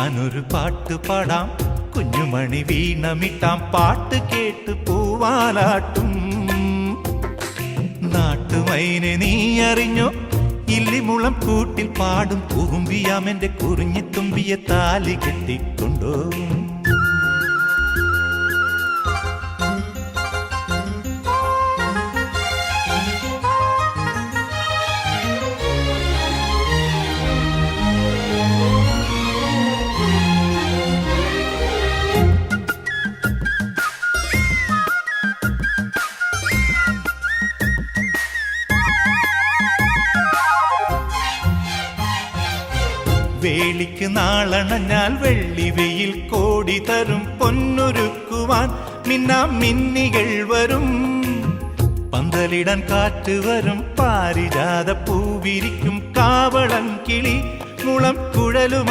ഞാനൊരു പാട്ട് പാടാം, കുഞ്ഞുമണി വീണമിട്ടാം, പാട്ട് കേട്ട് പൂവാലാട്ടും. നാട്ടുമൈനെ നീ അറിഞ്ഞോ, ഇല്ലിമുളം കൂട്ടിൽ പാടും കുറുമ്പിയാമെന്റെ കുറിഞ്ഞിത്തുമ്പിയെ താലി കെട്ടിക്കൊണ്ടോ. വേളിക്ക് നാളണഞ്ഞാൽ വെള്ളി വെയിൽ കോടി തരും, പൊന്നൊരുക്കുവാൻ മിന്നാം മിന്നികൾ വരും. പന്തലിടാൻ കാറ്റ് വരും, പാരിജാത പൂവിരിക്കും, കാവളം കിളി മുളം കുഴലും